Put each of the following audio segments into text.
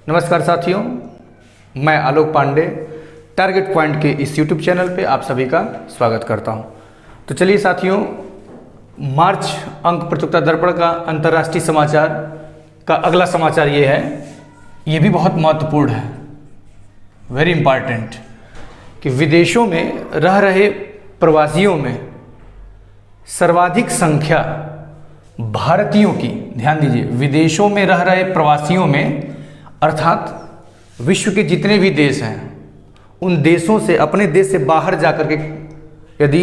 नमस्कार साथियों, मैं आलोक पांडे टारगेट पॉइंट के इस YouTube चैनल पे आप सभी का स्वागत करता हूं। तो चलिए साथियों, मार्च अंक प्रतियोगिता दर्पण का अंतर्राष्ट्रीय समाचार का अगला समाचार ये है, ये भी बहुत महत्वपूर्ण है, वेरी इंपॉर्टेंट, कि विदेशों में रह रहे प्रवासियों में सर्वाधिक संख्या भारतीयों की, ध्यान दीजिए, विदेशों में रह रहे प्रवासियों में अर्थात विश्व के जितने भी देश हैं उन देशों से, अपने देश से बाहर जाकर के, यदि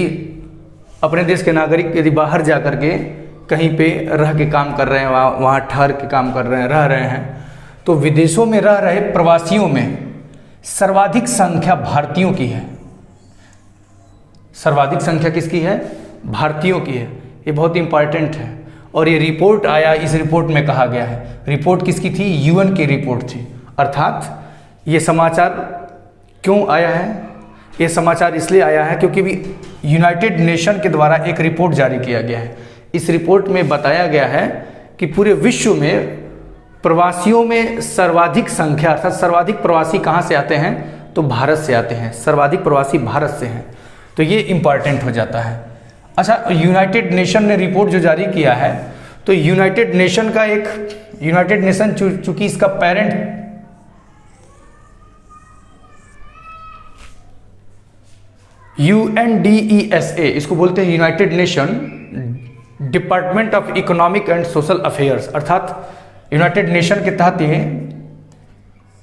अपने देश के नागरिक यदि बाहर जाकर के कहीं पे रह के काम कर रहे हैं, वहाँ ठहर के काम कर रहे हैं, रह रहे हैं, तो विदेशों में रह रहे प्रवासियों में सर्वाधिक संख्या भारतीयों की है। सर्वाधिक संख्या किसकी है? भारतीयों की है। ये बहुत इंपॉर्टेंट है और ये रिपोर्ट आया, इस रिपोर्ट में कहा गया है, रिपोर्ट किसकी थी? यूएन की रिपोर्ट थी। अर्थात ये समाचार क्यों आया है? ये समाचार इसलिए आया है क्योंकि भी यूनाइटेड नेशन के द्वारा एक रिपोर्ट जारी किया गया है। इस रिपोर्ट में बताया गया है कि पूरे विश्व में प्रवासियों में सर्वाधिक संख्या, अर्थात सर्वाधिक प्रवासी कहाँ से आते हैं? तो भारत से आते हैं। सर्वाधिक प्रवासी भारत से हैं। तो ये इम्पॉर्टेंट हो जाता है। अच्छा, यूनाइटेड नेशन ने रिपोर्ट जो जारी किया है, तो यूनाइटेड नेशन का एक, यूनाइटेड नेशन चूंकि इसका पेरेंट UNDESA, इसको बोलते हैं United nation department of economic and social affairs, अर्थात यूनाइटेड नेशन के तहत ये,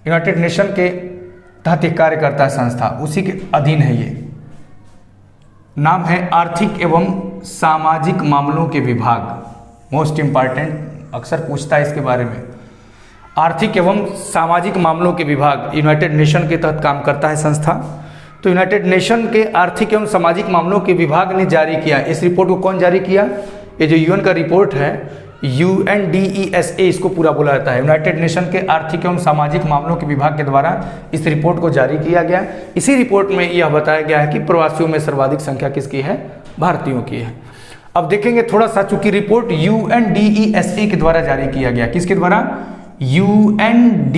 यूनाइटेड नेशन के तहत एक कार्य करता है संस्था, उसी के अधीन है ये। नाम है आर्थिक एवं सामाजिक मामलों के विभाग। मोस्ट इम्पॉर्टेंट, अक्सर पूछता है इसके बारे में। आर्थिक एवं सामाजिक मामलों के विभाग यूनाइटेड नेशन के तहत काम करता है संस्था। तो यूनाइटेड नेशन के आर्थिक एवं सामाजिक मामलों के विभाग ने जारी किया। इस रिपोर्ट को कौन जारी किया? ये जो यूएन का रिपोर्ट है, UNDESA इसको पूरा बोला जाता है, यूनाइटेड नेशन के आर्थिक एवं सामाजिक मामलों के विभाग के द्वारा इस रिपोर्ट को जारी किया गया। इसी रिपोर्ट में यह बताया गया है कि प्रवासियों में सर्वाधिक संख्या किसकी है? भारतीयों की है। अब देखेंगे थोड़ा सा, चूंकि रिपोर्ट UNDESA के द्वारा जारी किया गया। किसके द्वारा? UNDESA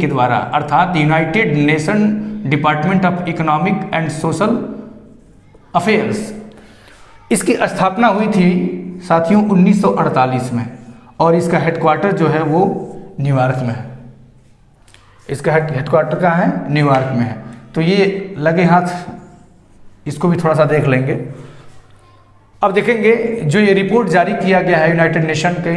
के द्वारा, अर्थात United nation department of economic and social affairs. इसकी स्थापना हुई थी साथियों 1948 में और इसका हेडक्वार्टर जो है वो न्यूयॉर्क में है। इसका हेडक्वार्टर कहाँ है? न्यूयॉर्क में है। तो ये लगे हाथ, इसको भी थोड़ा सा देख लेंगे। अब देखेंगे जो ये रिपोर्ट जारी किया गया है यूनाइटेड नेशन के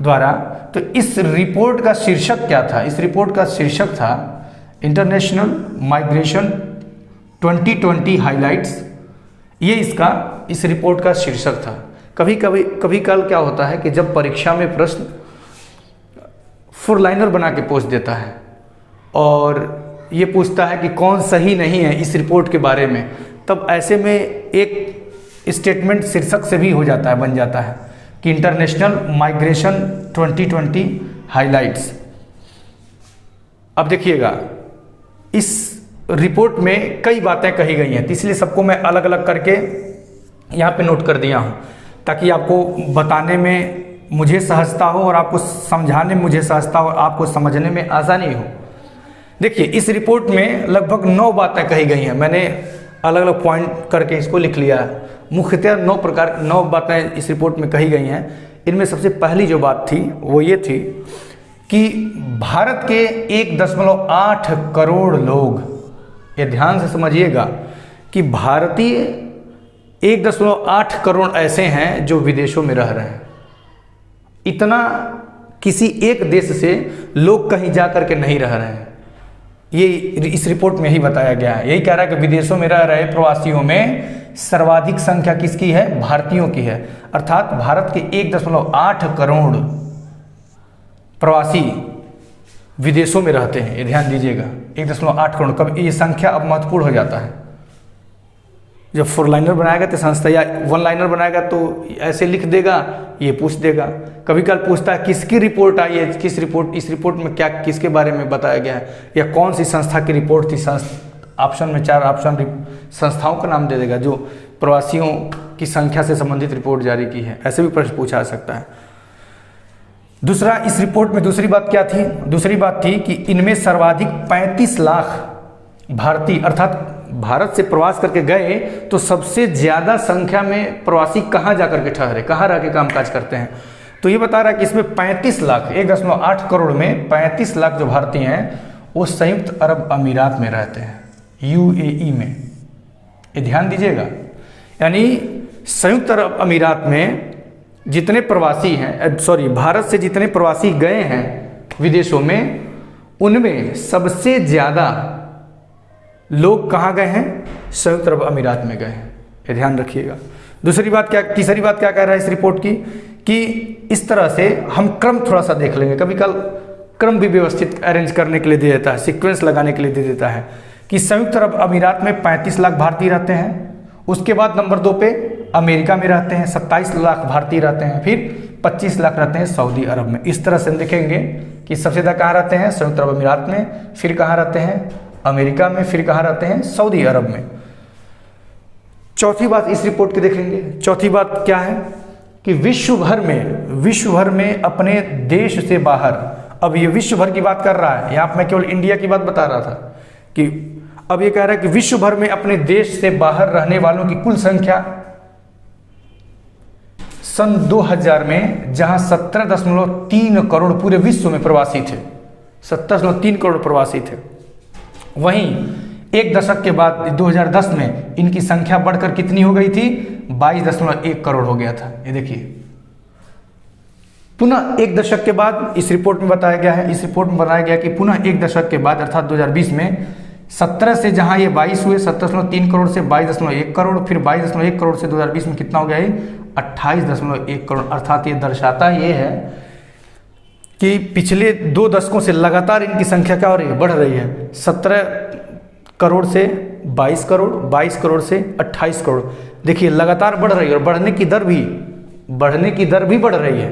द्वारा, तो इस रिपोर्ट का शीर्षक क्या था? इस रिपोर्ट का शीर्षक था इंटरनेशनल माइग्रेशन 2020 हाइलाइट्स। ये इस रिपोर्ट का शीर्षक था। कभी कल क्या होता है कि जब परीक्षा में प्रश्न फोर लाइनर बना के पूछ देता है और ये पूछता है कि कौन सही नहीं है इस रिपोर्ट के बारे में, तब ऐसे में एक स्टेटमेंट शीर्षक से भी हो जाता है, बन जाता है कि इंटरनेशनल माइग्रेशन 2020 हाइलाइट्स। अब देखिएगा, इस रिपोर्ट में कई बातें कही गई हैं, तो इसलिए सबको मैं अलग अलग करके यहाँ पे नोट कर दिया हूँ ताकि आपको बताने में मुझे सहजता हो और आपको समझाने में मुझे सहजता हो, आपको समझने में आसानी हो। देखिए, इस रिपोर्ट में लगभग 9 बातें कही गई हैं। मैंने अलग अलग पॉइंट करके इसको लिख लिया है। मुख्यतः 9 बातें इस रिपोर्ट में कही गई हैं। इनमें सबसे पहली जो बात थी वो ये थी कि भारत के 1.8 करोड़ लोग, ये ध्यान से समझिएगा कि भारतीय 1.8 करोड़ ऐसे हैं जो विदेशों में रह रहे हैं। इतना किसी एक देश से लोग कहीं जा कर के नहीं रह रहे हैं। ये इस रिपोर्ट में ही बताया गया है। यही कह रहा है कि विदेशों में रह रहे प्रवासियों में सर्वाधिक संख्या किसकी है? भारतीयों की है। अर्थात भारत के 1.8 करोड़ प्रवासी विदेशों में रहते हैं। ये ध्यान दीजिएगा, 1.8 करोड़। कब ये संख्या अब महत्वपूर्ण हो जाता है? जब 4 लाइनर बनाएगा तो संस्था, या 1 लाइनर बनाएगा तो ऐसे लिख देगा, ये पूछ देगा। कभी कल पूछता है किसकी रिपोर्ट आई है, किस रिपोर्ट, इस रिपोर्ट में क्या, किसके बारे में बताया गया है, या कौन सी संस्था की रिपोर्ट थी। ऑप्शन में 4 ऑप्शन संस्थाओं का नाम दे देगा जो प्रवासियों की संख्या से संबंधित रिपोर्ट जारी की है। ऐसे भी प्रश्न पूछा जा सकता है। दूसरा, इस रिपोर्ट में दूसरी बात क्या थी? दूसरी बात थी कि इनमें सर्वाधिक 35 लाख भारतीय अर्थात भारत से प्रवास करके गए, तो सबसे ज़्यादा संख्या में प्रवासी कहाँ जा करके ठहरे, कहाँ रह के कामकाज करते हैं? तो ये बता रहा है कि इसमें 35 लाख 1.8 करोड़ में 35 लाख जो भारतीय हैं वो संयुक्त अरब अमीरात में रहते हैं, यूएई में। ये ध्यान दीजिएगा, यानी संयुक्त अरब अमीरात में जितने प्रवासी हैं, सॉरी, भारत से जितने प्रवासी गए हैं विदेशों में, उनमें सबसे ज़्यादा लोग कहाँ गए हैं? संयुक्त अरब अमीरात में गए हैं। ये ध्यान रखिएगा। दूसरी बात क्या, तीसरी बात क्या कह रहा है इस रिपोर्ट की कि इस तरह से हम क्रम थोड़ा सा देख लेंगे। कभी कल क्रम भी व्यवस्थित अरेंज करने के लिए दे देता है, सीक्वेंस लगाने के लिए दे देता है कि संयुक्त अरब अमीरात में 35 लाख भारतीय रहते हैं, उसके बाद नंबर 2 पे अमेरिका में रहते हैं 27 लाख भारतीय रहते हैं, फिर 25 लाख रहते हैं सऊदी अरब में। इस तरह से हम देखेंगे कि सबसे ज़्यादा कहाँ रहते हैं? संयुक्त अरब अमीरात में, फिर कहाँ रहते हैं? अमेरिका में, फिर कहाँ रहते हैं? सऊदी अरब में। चौथी बात इस रिपोर्ट की देखेंगे। चौथी बात क्या है कि विश्व भर में अपने देश से बाहर, अब ये विश्व भर की बात कर रहा है, यहाँ पर मैं केवल इंडिया की बात बता रहा था कि अब ये कह रहा है कि विश्व भर में अपने देश से बाहर रहने वालों की कुल संख्या सन 2000 में, जहां 17.3 करोड़ पूरे विश्व में प्रवासी थे, 17.3 करोड़ प्रवासी थे, वहीं एक दशक के बाद 2010 में इनकी संख्या बढ़कर कितनी हो गई थी? 22.1 करोड़ हो गया था। ये देखिए, पुनः एक दशक के बाद इस रिपोर्ट में बताया गया है, इस रिपोर्ट में बताया गया कि पुनः एक दशक के बाद अर्थात 2020 में 17 से जहां ये 22 हुए, 17.3 करोड़ से 22.1 करोड़, फिर 22.1 करोड़ से 2020 में कितना हो गया? 28.1 करोड़। अर्थात ये दर्शाता ये है कि पिछले 2 दशकों से लगातार इनकी संख्या क्या हो रही है? बढ़ रही है। 17 करोड़ से 22 करोड़, 22 करोड़ से 28 करोड़। देखिए लगातार बढ़ रही है और बढ़ने की दर भी बढ़ रही है।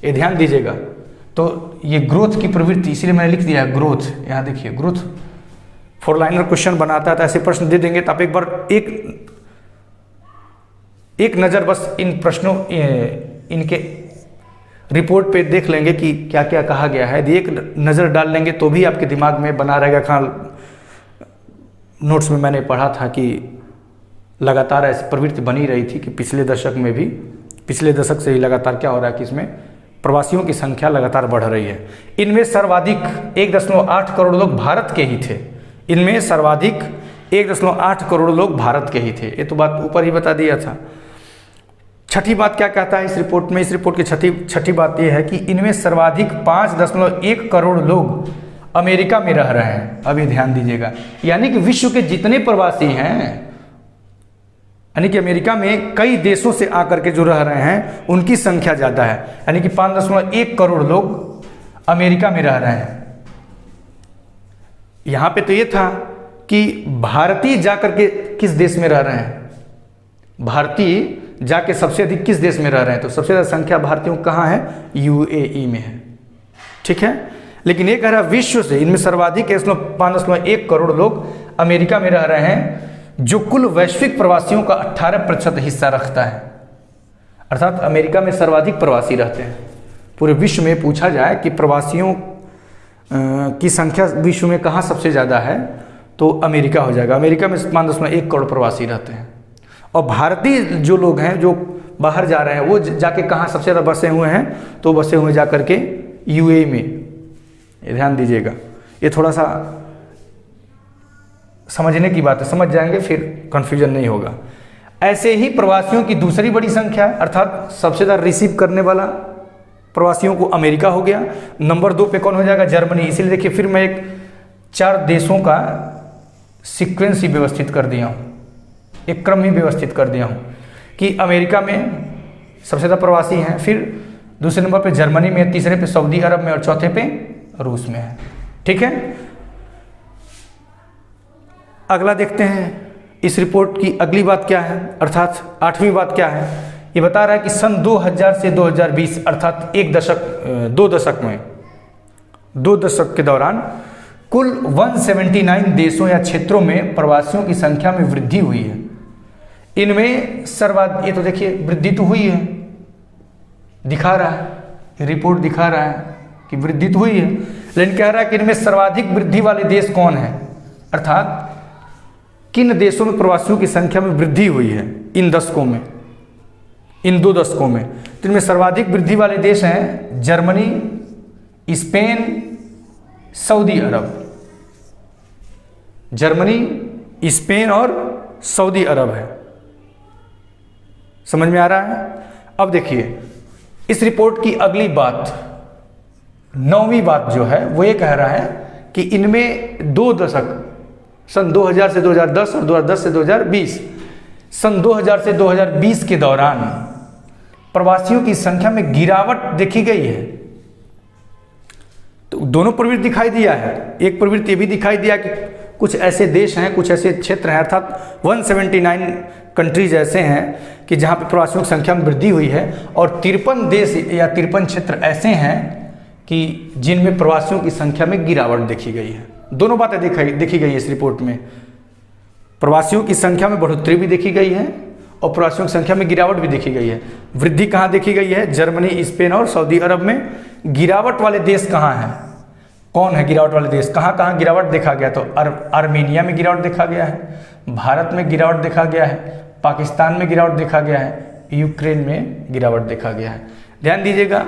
ये ध्यान दीजिएगा। तो ये ग्रोथ की प्रवृत्ति, इसीलिए मैंने लिख दिया है ग्रोथ। यहाँ देखिए ग्रोथ 4 लाइनर क्वेश्चन बनाता है, तो ऐसे प्रश्न दे देंगे तो आप एक बार एक नज़र बस इन प्रश्नों इनके रिपोर्ट पे देख लेंगे कि क्या क्या कहा गया है। यदि एक नज़र डाल लेंगे तो भी आपके दिमाग में बना रहेगा। कहाँ नोट्स में मैंने पढ़ा था कि लगातार ऐसी प्रवृत्ति बनी रही थी कि पिछले दशक से ही लगातार क्या हो रहा है कि इसमें प्रवासियों की संख्या लगातार बढ़ रही है। इनमें सर्वाधिक 1.8 करोड़ लोग भारत के ही थे। इनमें सर्वाधिक 1.8 करोड़ लोग भारत के ही थे। ये तो बात ऊपर ही बता दिया था। छठी बात क्या कहता है इस रिपोर्ट में? इस रिपोर्ट की छठी बात यह है कि इनमें सर्वाधिक 5.1 करोड़ लोग अमेरिका में रह रहे हैं। अभी ध्यान दीजिएगा, यानी कि विश्व के जितने प्रवासी हैं, यानी कि अमेरिका में कई देशों से आकर के जो रह रहे हैं उनकी संख्या ज़्यादा है। यानी कि 5.1 करोड़ लोग अमेरिका में रह रहे हैं। यहाँ पे तो ये था कि भारतीय जाकर के किस देश में रह रहे हैं, भारतीय जाके सबसे अधिक किस देश में रह रहे हैं? तो सबसे ज़्यादा संख्या भारतीयों कहाँ है? यूएई में है। ठीक है, लेकिन ये कह रहा है विश्व से इनमें सर्वाधिक 5.1 करोड़ लोग अमेरिका में रह रहे हैं, जो कुल वैश्विक प्रवासियों का 18% हिस्सा रखता है। अर्थात अमेरिका में सर्वाधिक प्रवासी रहते हैं। पूरे विश्व में पूछा जाए कि प्रवासियों की संख्या विश्व में कहाँ सबसे ज़्यादा है, तो अमेरिका हो जाएगा। अमेरिका में 5.1 करोड़ प्रवासी रहते हैं। और भारतीय जो लोग हैं जो बाहर जा रहे हैं वो जाके कहाँ सबसे ज़्यादा बसे हुए हैं? तो बसे हुए जा करके यूएई में। ये ध्यान दीजिएगा, ये थोड़ा सा समझने की बात है, समझ जाएंगे फिर कन्फ्यूजन नहीं होगा। ऐसे ही प्रवासियों की दूसरी बड़ी संख्या है, अर्थात सबसे ज़्यादा रिसीव करने वाला प्रवासियों को अमेरिका हो गया। नंबर 2 पे कौन हो जाएगा? जर्मनी। इसीलिए देखिए फिर मैं एक 4 देशों का सीक्वेंस ही व्यवस्थित कर दिया हूँ, एक क्रम ही व्यवस्थित कर दिया हूँ कि अमेरिका में सबसे ज़्यादा प्रवासी हैं, फिर दूसरे नंबर पे जर्मनी में, तीसरे पे सऊदी अरब में और चौथे पे रूस में है। ठीक है, अगला देखते हैं इस रिपोर्ट की अगली बात क्या है, अर्थात 8वीं बात क्या है। ये बता रहा है कि सन 2000 से 2020 अर्थात 2 दशक के दौरान कुल 179 देशों या क्षेत्रों में प्रवासियों की संख्या में वृद्धि हुई है। इनमें ये तो देखिए वृद्धि तो हुई है, दिखा रहा है, रिपोर्ट दिखा रहा है कि वृद्धि तो हुई है, लेकिन कह रहा है कि इनमें सर्वाधिक वृद्धि वाले देश कौन है, अर्थात किन देशों में प्रवासियों की संख्या में वृद्धि हुई है इन दशकों में, इन 2 दशकों में। तो इनमें सर्वाधिक वृद्धि वाले देश हैं जर्मनी, स्पेन, सऊदी अरब। जर्मनी, स्पेन और सऊदी अरब है। समझ में आ रहा है? अब देखिए इस रिपोर्ट की अगली बात, 9वीं बात जो है वो ये कह रहा है कि इनमें 2 दशक, सन 2000 से 2010 और 2010 से 2020, सन 2000 से 2020 के दौरान प्रवासियों की संख्या में गिरावट देखी गई है। तो दोनों प्रवृत्ति दिखाई दिया है। एक प्रवृत्ति ये भी दिखाई दिया कि कुछ ऐसे देश हैं, कुछ ऐसे क्षेत्र हैं, अर्थात 179 कंट्रीज ऐसे हैं कि जहां पर प्रवासियों की संख्या में वृद्धि हुई है, और 53 देश या 53 क्षेत्र ऐसे हैं कि जिनमें प्रवासियों की संख्या में गिरावट देखी गई है। दोनों बातें देखी गई है इस रिपोर्ट में। प्रवासियों की संख्या में बढ़ोतरी भी देखी गई है और प्रवासियों की संख्या में गिरावट भी देखी गई है। वृद्धि कहाँ देखी गई है? जर्मनी, स्पेन और सऊदी अरब में। गिरावट वाले देश कहाँ हैं? कौन है गिरावट वाले देश? कहाँ कहाँ गिरावट देखा गया? तो आर्मेनिया में गिरावट देखा गया है, भारत में गिरावट देखा गया है, पाकिस्तान में गिरावट देखा गया है, यूक्रेन में गिरावट देखा गया है। ध्यान दीजिएगा,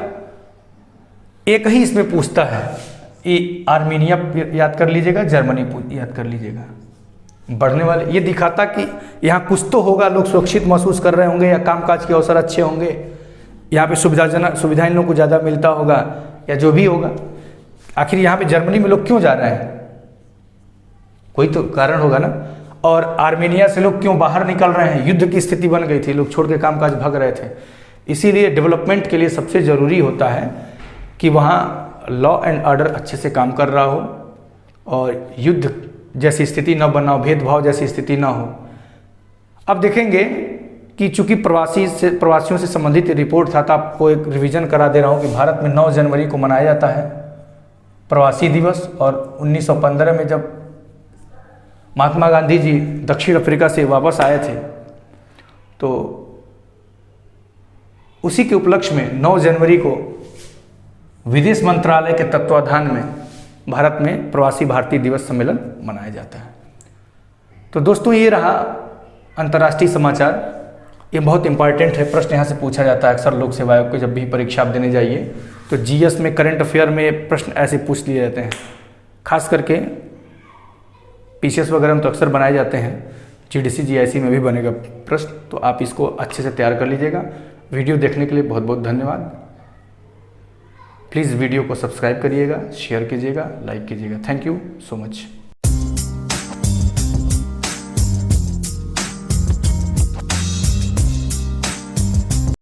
एक ही इसमें पूछता है, ये आर्मेनिया याद कर लीजिएगा, जर्मनी याद कर लीजिएगा। बढ़ने वाले ये दिखाता कि यहाँ कुछ तो होगा, लोग सुरक्षित महसूस कर रहे होंगे या कामकाज के अवसर अच्छे होंगे, यहाँ पे सुविधा इन लोगों को ज़्यादा मिलता होगा या जो भी होगा। आखिर यहाँ पे जर्मनी में लोग क्यों जा रहे हैं? कोई तो कारण होगा ना। और आर्मेनिया से लोग क्यों बाहर निकल रहे हैं? युद्ध की स्थिति बन गई थी, लोग छोड़ के कामकाज भाग रहे थे। इसीलिए डेवलपमेंट के लिए सबसे ज़रूरी होता है कि वहाँ लॉ एंड ऑर्डर अच्छे से काम कर रहा हो और युद्ध जैसी स्थिति न बना हो, भेदभाव जैसी स्थिति ना हो। अब देखेंगे कि चूंकि प्रवासियों से संबंधित रिपोर्ट था, तो आपको एक रिवीजन करा दे रहा हूँ कि भारत में 9 जनवरी को मनाया जाता है प्रवासी दिवस। और 1915 में जब महात्मा गांधी जी दक्षिण अफ्रीका से वापस आए थे, तो उसी के उपलक्ष्य में 9 जनवरी को विदेश मंत्रालय के तत्वाधान में भारत में प्रवासी भारतीय दिवस सम्मेलन मनाया जाता है। तो दोस्तों, ये रहा अंतर्राष्ट्रीय समाचार। ये बहुत इंपॉर्टेंट है, प्रश्न यहाँ से पूछा जाता है अक्सर लोक सेवा आयोग को। जब भी परीक्षा आप देने जाइए तो जीएस में, करंट अफेयर में प्रश्न ऐसे पूछ लिए जाते हैं। खास करके पीसीएस वगैरह में तो अक्सर बनाए जाते हैं, जीडीसी जीआईसी में भी बनेगा प्रश्न। तो आप इसको अच्छे से तैयार कर लीजिएगा। वीडियो देखने के लिए बहुत बहुत धन्यवाद। प्लीज़ वीडियो को सब्सक्राइब करिएगा, शेयर कीजिएगा, लाइक कीजिएगा। Thank you so much.